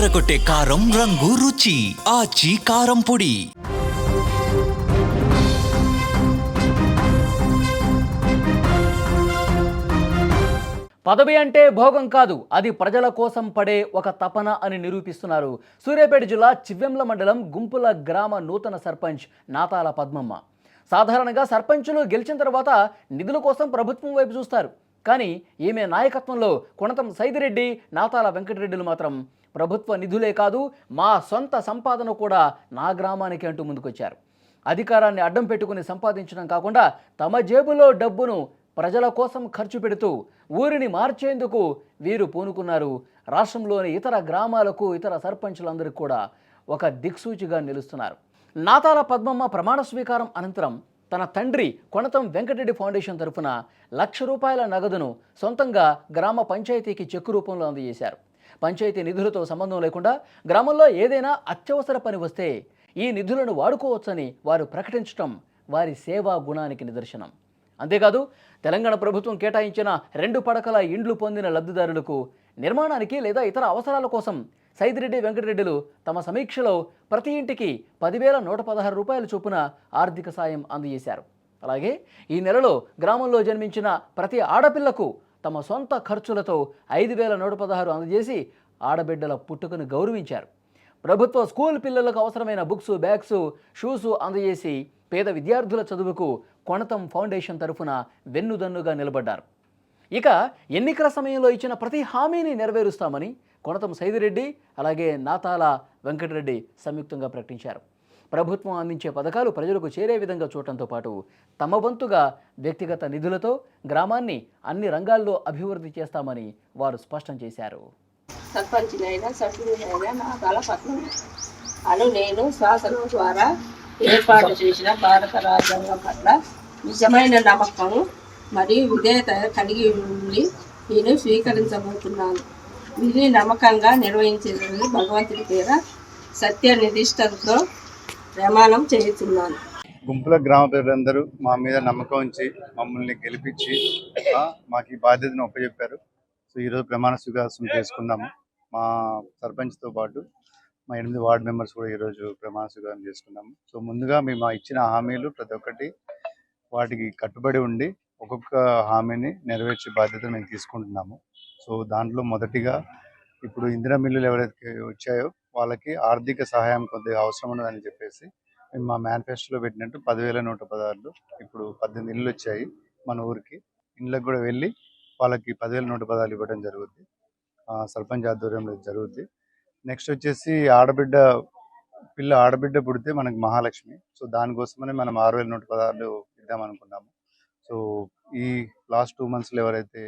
అదరగొట్టే కారం రంగు రుచి ఆచి కారం పొడి. పదవి అంటే భోగం కాదు, అది ప్రజల కోసం పడే ఒక తపన అని నిరూపిస్తున్నారు సూర్యాపేట జిల్లా చివ్వెంల మండలం గుంపుల గ్రామ నూతన సర్పంచ్ నాతాల పద్మమ్మ. సాధారణంగా సర్పంచులు గెలిచిన తర్వాత నిధుల కోసం ప్రభుత్వం వైపు చూస్తారు. కానీ ఈమె నాయకత్వంలో కొనతం సైదిరెడ్డి, నాతాల వెంకటరెడ్డిలు మాత్రం ప్రభుత్వ నిధులే కాదు, మా సొంత సంపాదన కూడా నా గ్రామానికి అంటూ ముందుకొచ్చారు. అధికారాన్ని అడ్డం పెట్టుకుని సంపాదించడం కాకుండా తమ జేబులో డబ్బును ప్రజల కోసం ఖర్చు పెడుతూ ఊరిని మార్చేందుకు వీరు పూనుకున్నారు. రాష్ట్రంలోని ఇతర గ్రామాలకు, ఇతర సర్పంచులందరికీ కూడా ఒక దిక్సూచిగా నిలుస్తున్నారు. నాతాల పద్మమ్మ ప్రమాణ స్వీకారం అనంతరం తన తండ్రి కొనతం వెంకటరెడ్డి ఫౌండేషన్ తరఫున ₹1,00,000 నగదును సొంతంగా గ్రామ పంచాయతీకి చెక్కు రూపంలో అందజేశారు. పంచాయతీ నిధులతో సంబంధం లేకుండా గ్రామంలో ఏదైనా అత్యవసర పని వస్తే ఈ నిధులను వాడుకోవచ్చని వారు ప్రకటించడం వారి సేవా గుణానికి నిదర్శనం. అంతేకాదు తెలంగాణ ప్రభుత్వం కేటాయించిన 2 పడకల ఇండ్లు పొందిన లబ్ధిదారులకు నిర్మాణానికి లేదా ఇతర అవసరాల కోసం సైదిరెడ్డి వెంకటరెడ్డిలు తమ సమీక్షలో ప్రతి ఇంటికి ₹10,116 చొప్పున ఆర్థిక సాయం అందజేశారు. అలాగే ఈ నెలలో గ్రామంలో జన్మించిన ప్రతి ఆడపిల్లకు తమ సొంత ఖర్చులతో ₹5,116 అందజేసి ఆడబిడ్డల పుట్టుకను గౌరవించారు. ప్రభుత్వ స్కూల్ పిల్లలకు అవసరమైన బుక్స్, బ్యాగ్స్, షూస్ అందజేసి పేద విద్యార్థుల చదువుకు కొనతం ఫౌండేషన్ తరఫున వెన్నుదన్నుగా నిలబడ్డారు. ఇక ఎన్నికల సమయంలో ఇచ్చిన ప్రతి హామీని నెరవేరుస్తామని కొనతం సైదిరెడ్డి అలాగే నాతాల వెంకటరెడ్డి సంయుక్తంగా ప్రకటించారు. ప్రభుత్వం అందించే పథకాలు ప్రజలకు చేరే విధంగా చూడటంతో పాటు తమ వంతుగా వ్యక్తిగత నిధులతో గ్రామాన్ని అన్ని రంగాల్లో అభివృద్ధి చేస్తామని వారు స్పష్టం చేశారు. సర్పంచినైనా సభ్యులైనా నాతాల పద్మమ్మ అను నేను శాసనం ద్వారా ఏర్పాటు చేసిన భారత రాజ్యాంగం పట్ల నిజమైన నమ్మకం మరియు విధేయత కలిగి ఉండి నేను స్వీకరించబోతున్నాను. ఇది నమ్మకంగా నిర్వహించేదని భగవంతుడి పేర సత్య నిధిష్టతో ప్రమాణం చేస్తున్నాను. గుంపుల గ్రామ ప్రజలందరూ మా మీద నమ్మకం ఉంచి మమ్మల్ని గెలిపించి మాకు ఈ బాధ్యతను ఒప్పచెప్పారు. సో ఈరోజు ప్రమాణ స్వీకారం చేసుకున్నాము. మా సర్పంచ్తో పాటు మా 8 వార్డు మెంబర్స్ కూడా ఈరోజు ప్రమాణ స్వీకారం చేసుకున్నాము. సో ముందుగా మేము ఇచ్చిన హామీలు ప్రతి ఒక్కటి వాటికి కట్టుబడి ఉండి ఒక్కొక్క హామీని నెరవేర్చే బాధ్యత మేము తీసుకుంటున్నాము. సో దాంట్లో మొదటిగా ఇప్పుడు ఇందిరా మిల్లులు ఎవరైతే వచ్చాయో వాళ్ళకి ఆర్థిక సహాయం కొద్దిగా అవసరం ఉన్నదని చెప్పేసి మేము మా మేనిఫెస్టోలో పెట్టినట్టు 10,116 ఇప్పుడు 18 ఇళ్ళు వచ్చాయి మన ఊరికి. ఇళ్ళకి కూడా వెళ్ళి వాళ్ళకి 10,116 ఇవ్వడం జరుగుద్ది. సర్పంచ్ ఆధ్వర్యంలో జరుగుద్ది. నెక్స్ట్ వచ్చేసి ఆడబిడ్డ పుడితే మనకి మహాలక్ష్మి. సో దానికోసమనే మనం 6,116 ఇద్దాం అనుకున్నాము. సో ఈ లాస్ట్ 2 monthsలో ఎవరైతే